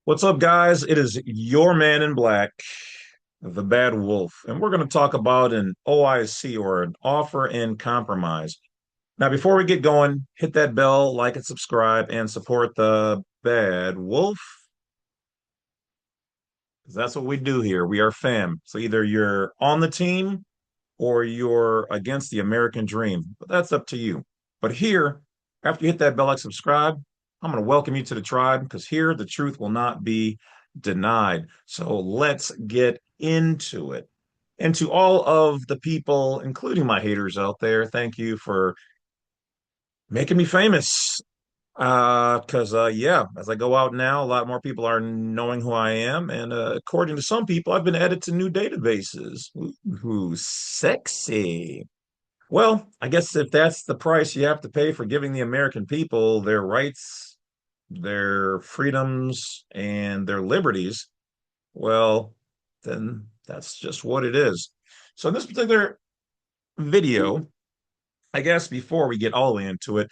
What's up, guys? It is your man in black, the Bad Wolf, and we're going to talk about an OIC or an offer in compromise. Now, before we get going, hit that bell, like and subscribe, and support the Bad Wolf, 'cause that's what we do here. We are fam. So either you're on the team or you're against the American dream, but that's up to you. But here, after you hit that bell, like, subscribe, I'm going to welcome you to the tribe because here the truth will not be denied. So let's get into it. And to all of the people, including my haters out there, thank you for making me famous. Yeah, as I go out now, a lot more people are knowing who I am, and according to some people, I've been added to new databases. Ooh, sexy. Well, I guess if that's the price you have to pay for giving the American people their rights, their freedoms, and their liberties, well, then that's just what it is. So in this particular video, I guess before we get all the way into it,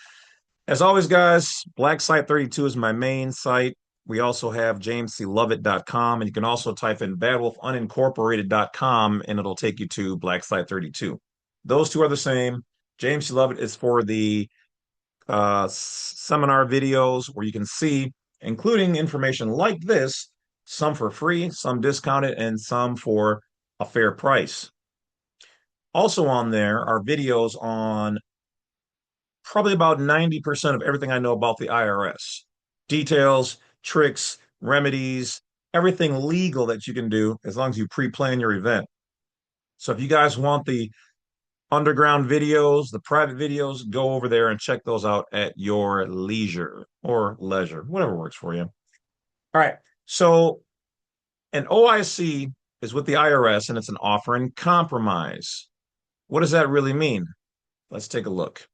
as always, guys, Black Site 32 is my main site. We also have jamesclovett.com, and you can also type in badwolfunincorporated.com, and it'll take you to Black Site 32. Those two are the same. James C. Lovett is for the seminar videos where you can see, including information like this, some for free, some discounted, and some for a fair price. Also on there are videos on probably about 90% of everything I know about the IRS. Details, tricks, remedies, everything legal that you can do as long as you pre-plan your event. So if you guys want the underground videos, the private videos, go over there and check those out at your leisure or leisure, whatever works for you. All right. So an OIC is with the IRS and it's an offer in compromise. What does that really mean? Let's take a look.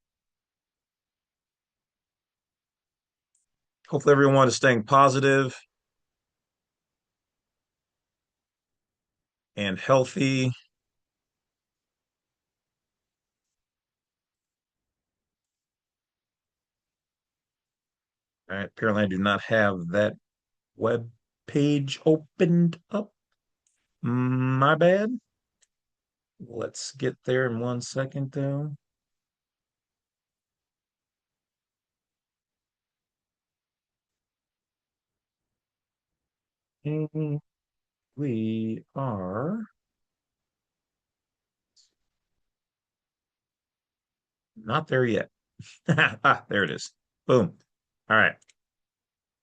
Hopefully everyone is staying positive and healthy. All right. Apparently I do not have that web page opened up. My bad. Let's get there in 1 second though. And we are not there yet. There it is. Boom. All right.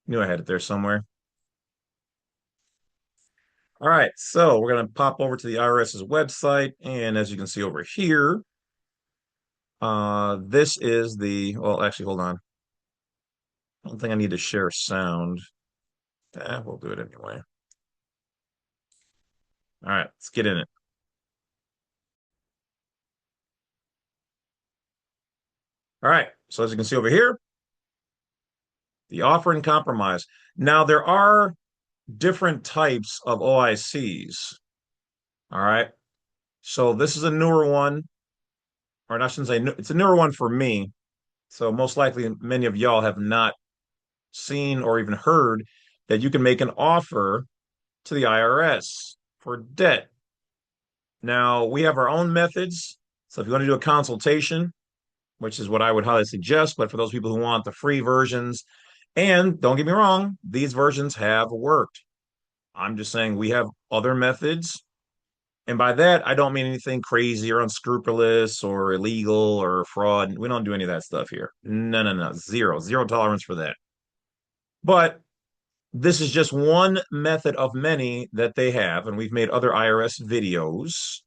Knew I had it there somewhere. All right. So we're going to pop over to the IRS's website. And as you can see over here, this is well, actually, hold on. I don't think I need to share sound. We'll do it anyway. All right. Let's get in it. All right. So as you can see over here, the offer and compromise. Now, there are different types of OICs. All right. So this is a newer one, or I shouldn't say it's a newer one for me. So most likely many of y'all have not seen or even heard that you can make an offer to the IRS for debt. Now, we have our own methods. So if you want to do a consultation, which is what I would highly suggest, but for those people who want the free versions, and don't get me wrong, these versions have worked. I'm just saying we have other methods. And by that, I don't mean anything crazy or unscrupulous or illegal or fraud. We don't do any of that stuff here. No, no, no. Zero tolerance for that. But this is just one method of many that they have. And we've made other IRS videos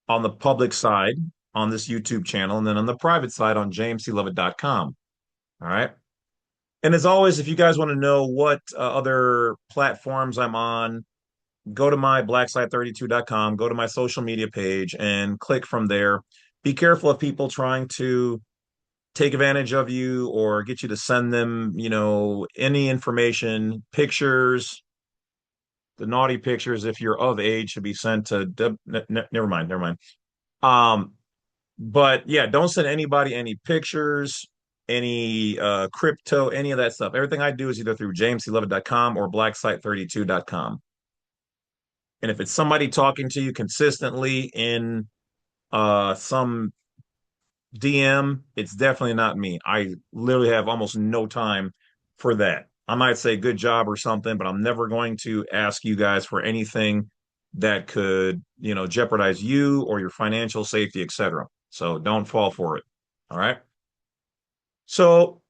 on the public side on this YouTube channel and then on the private side on jamesclovett.com. All right. And as always, if you guys want to know what other platforms I'm on, go to my blacksite32.com, go to my social media page and click from there. Be careful of people trying to take advantage of you or get you to send them, any information, pictures, the naughty pictures, if you're of age, should be sent to never mind, never mind. Um, but yeah, don't send anybody any pictures, any crypto, any of that stuff. Everything I do is either through jamesclovett.com or blacksite32.com. And if it's somebody talking to you consistently in some DM, it's definitely not me. I literally have almost no time for that. I might say good job or something, but I'm never going to ask you guys for anything that could, jeopardize you or your financial safety, etc. So don't fall for it. All right. So,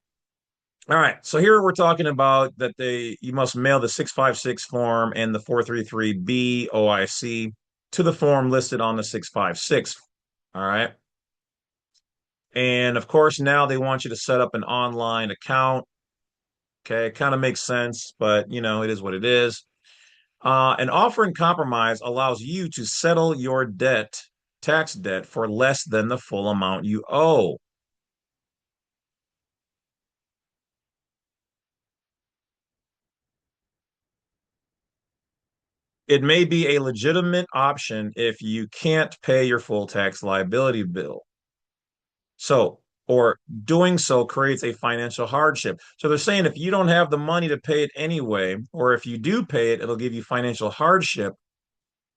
all right. So here we're talking about that you must mail the 656 form and the 433B OIC to the form listed on the 656. All right. And of course, now they want you to set up an online account. Okay, it kind of makes sense, but it is what it is. An offer in compromise allows you to settle your tax debt, for less than the full amount you owe. It may be a legitimate option if you can't pay your full tax liability bill. So, or doing so creates a financial hardship. So they're saying if you don't have the money to pay it anyway, or if you do pay it, it'll give you financial hardship,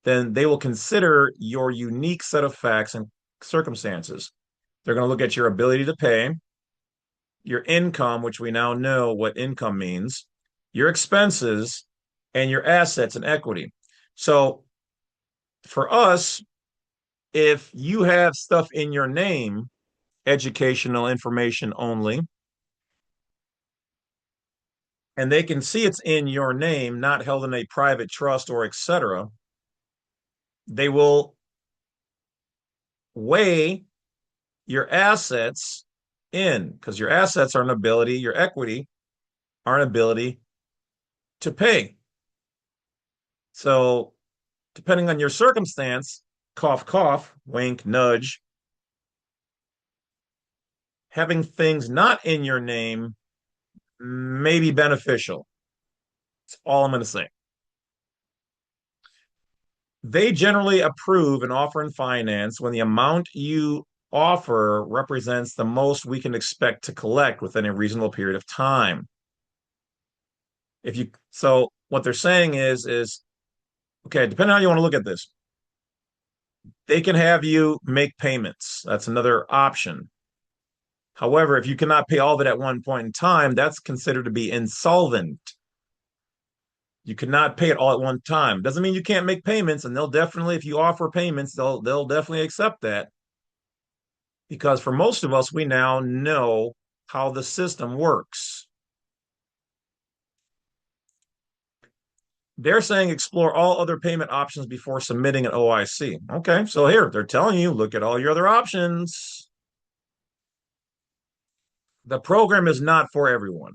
then they will consider your unique set of facts and circumstances. They're going to look at your ability to pay, your income, which we now know what income means, your expenses, and your assets and equity. So for us, if you have stuff in your name, educational information only, and they can see it's in your name, not held in a private trust or etc., they will weigh your assets in, because your assets are an ability, your equity are an ability to pay. So, depending on your circumstance, cough, cough, wink, nudge, having things not in your name may be beneficial. That's all I'm going to say. They generally approve an offer in finance when the amount you offer represents the most we can expect to collect within a reasonable period of time. So what they're saying is okay, depending on how you want to look at this, they can have you make payments. That's another option. However, if you cannot pay all of it at one point in time, that's considered to be insolvent. You cannot pay it all at one time. Doesn't mean you can't make payments, and they'll definitely, if you offer payments, they'll definitely accept that. Because for most of us, we now know how the system works. They're saying explore all other payment options before submitting an OIC. Okay, so here they're telling you look at all your other options. The program is not for everyone.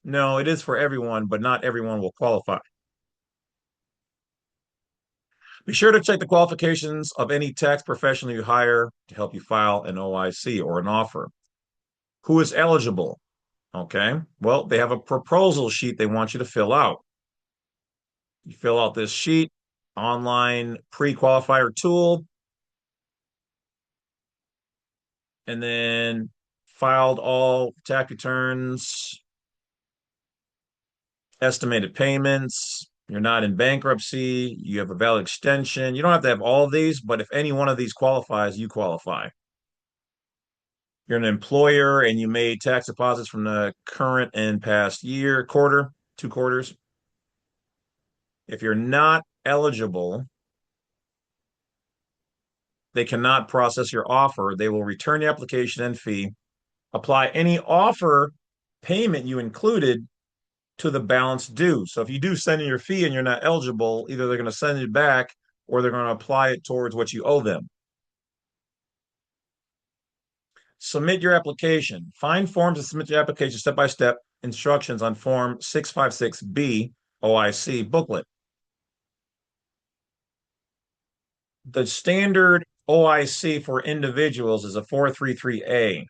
No, it is for everyone, but not everyone will qualify. Be sure to check the qualifications of any tax professional you hire to help you file an OIC or an offer. Who is eligible? Okay, well, they have a proposal sheet they want you to fill out. You fill out this sheet, online pre-qualifier tool, and then filed all tax returns, estimated payments. You're not in bankruptcy. You have a valid extension. You don't have to have all of these, but if any one of these qualifies, you qualify. You're an employer and you made tax deposits from the current and past quarter, 2 quarters. If you're not eligible, they cannot process your offer. They will return the application and fee, apply any offer payment you included to the balance due. So if you do send in your fee and you're not eligible, either they're going to send it back or they're going to apply it towards what you owe them. Submit your application. Find forms and submit your application step by step instructions on Form 656B OIC booklet. The standard OIC for individuals is a 433A.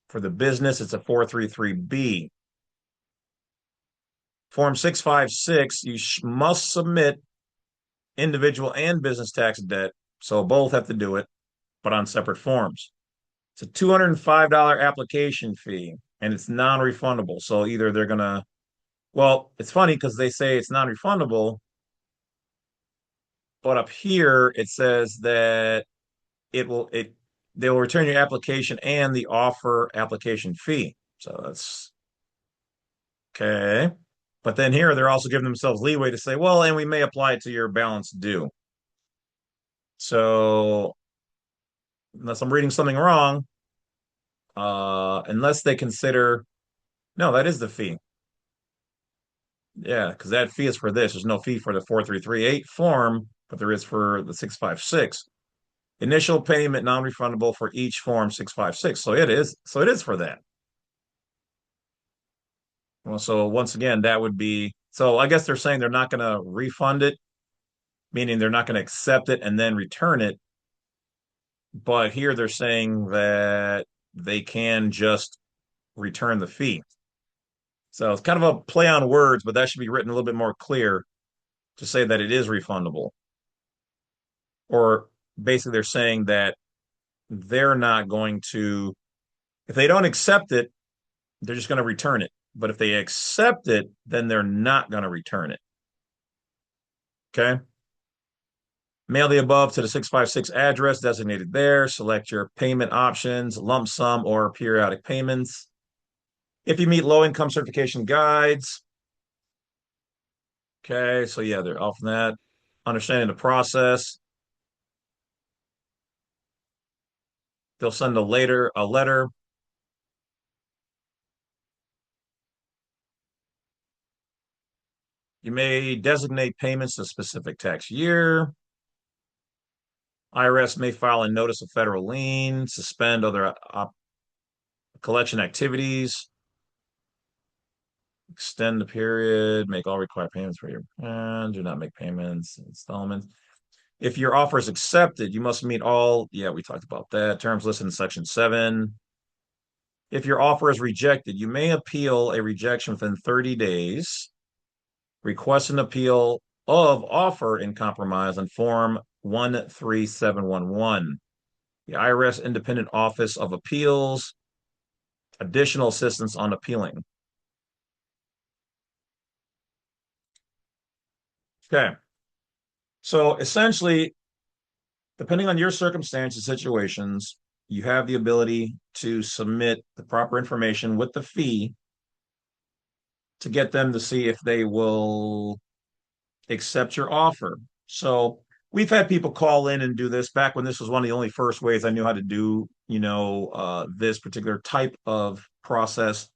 For the business, it's a 433B. Form 656, you must submit individual and business tax debt. So both have to do it, but on separate forms. It's a $205 application fee and it's non-refundable. So either they're gonna, well, it's funny because they say it's non-refundable, but up here it says that it they will return your application and the offer application fee. So that's okay. But then here they're also giving themselves leeway to say, well, and we may apply it to your balance due. So unless I'm reading something wrong, unless they consider, no, that is the fee. Yeah, because that fee is for this. There's no fee for the 4338 form, but there is for the 656. Initial payment non-refundable for each form 656. So it is. So it is for that. Well, so once again, that would be, so I guess they're saying they're not going to refund it, meaning they're not going to accept it and then return it. But here they're saying that they can just return the fee. So it's kind of a play on words, but that should be written a little bit more clear to say that it is refundable. Or basically, they're saying that they're not going to, if they don't accept it, they're just going to return it. But if they accept it, then they're not going to return it. Okay. Mail the above to the 656 address designated there. Select your payment options, lump sum or periodic payments. If you meet low income certification guides, okay, so yeah, they're off that. Understanding the process. They'll send a letter. You may designate payments to a specific tax year. IRS may file a notice of federal lien, suspend other collection activities, extend the period, make all required payments for your plan, do not make payments, installments. If your offer is accepted, you must meet all, yeah, we talked about that, terms listed in section 7. If your offer is rejected, you may appeal a rejection within 30 days. Request an appeal of offer in compromise on Form 13711. The IRS Independent Office of Appeals, additional assistance on appealing. Okay. So essentially, depending on your circumstances, situations, you have the ability to submit the proper information with the fee to get them to see if they will accept your offer. So we've had people call in and do this back when this was one of the only first ways I knew how to do, this particular type of process.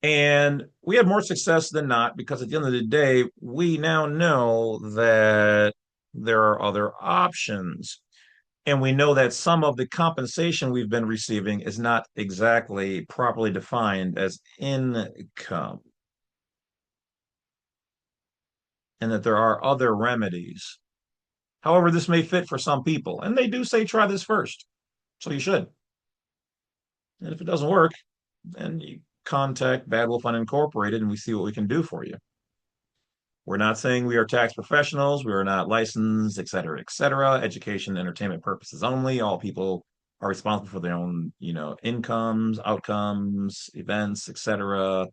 And we had more success than not because at the end of the day, we now know that there are other options. And we know that some of the compensation we've been receiving is not exactly properly defined as income, and that there are other remedies. However, this may fit for some people, and they do say try this first. So you should. And if it doesn't work, then you contact Badwolf Unincorporated and we see what we can do for you. We're not saying we are tax professionals. We are not licensed, et cetera, et cetera. Education, entertainment purposes only. All people are responsible for their own, incomes, outcomes, events, et cetera.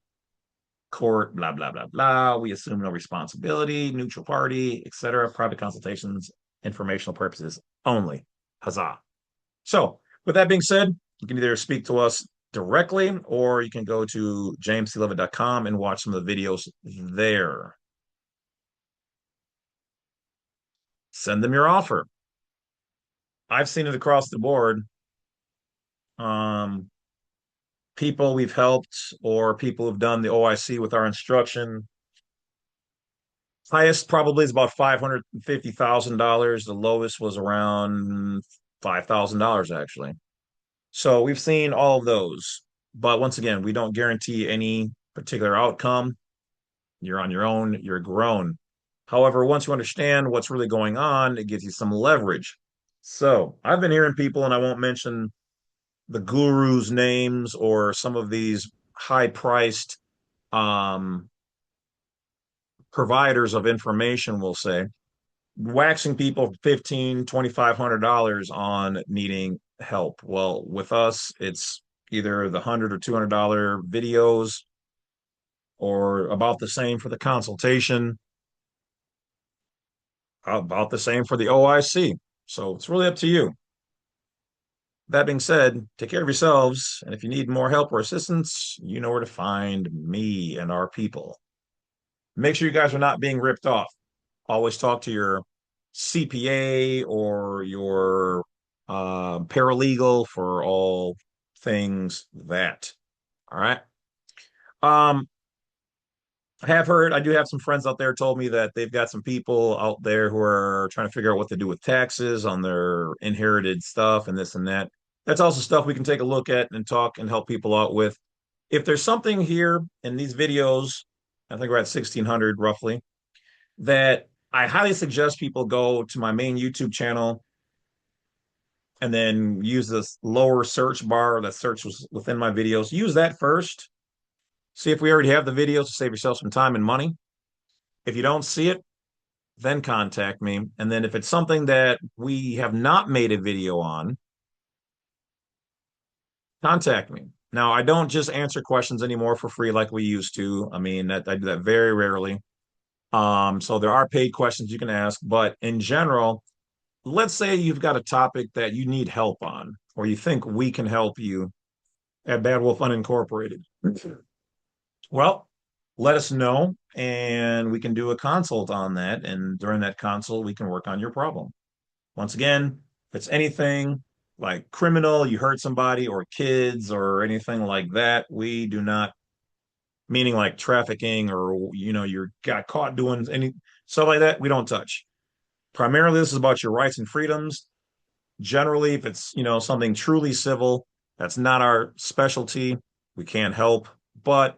Court, blah, blah, blah, blah. We assume no responsibility, neutral party, et cetera. Private consultations, informational purposes only. Huzzah. So, with that being said, you can either speak to us directly or you can go to jamesclovett.com and watch some of the videos there. Send them your offer. I've seen it across the board. Um, People we've helped or people who've done the OIC with our instruction. Highest probably is about $550,000. The lowest was around $5,000 actually. So we've seen all of those. But once again, we don't guarantee any particular outcome. You're on your own, you're grown. However, once you understand what's really going on, it gives you some leverage. So I've been hearing people, and I won't mention the gurus' names or some of these high priced um, providers of information, we'll say, waxing people $1,500, $2,500 on needing help? Well, with us, it's either the $100 or $200 videos or about the same for the consultation, about the same for the OIC. So it's really up to you. That being said, take care of yourselves. And if you need more help or assistance, you know where to find me and our people. Make sure you guys are not being ripped off. Always talk to your CPA or your paralegal for all things that. All right. Um, I have heard, I do have some friends out there told me that they've got some people out there who are trying to figure out what to do with taxes on their inherited stuff and this and that. That's also stuff we can take a look at and talk and help people out with. If there's something here in these videos, I think we're at 1600 roughly, that I highly suggest people go to my main YouTube channel and then use this lower search bar that searches within my videos. Use that first. See if we already have the videos to save yourself some time and money. If you don't see it, then contact me. And then if it's something that we have not made a video on, contact me. Now, I don't just answer questions anymore for free like we used to. I mean, that I do that very rarely. So there are paid questions you can ask, but in general, let's say you've got a topic that you need help on, or you think we can help you at Badwolf Unincorporated. Well, let us know and we can do a consult on that. And during that consult, we can work on your problem. Once again, if it's anything like criminal, you hurt somebody or kids or anything like that, we do not, meaning like trafficking or, you got caught doing any stuff like that, we don't touch. Primarily, this is about your rights and freedoms. Generally, if it's, something truly civil, that's not our specialty. We can't help, but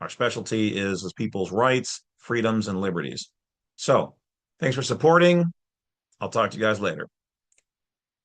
our specialty is people's rights, freedoms, and liberties. So thanks for supporting. I'll talk to you guys later.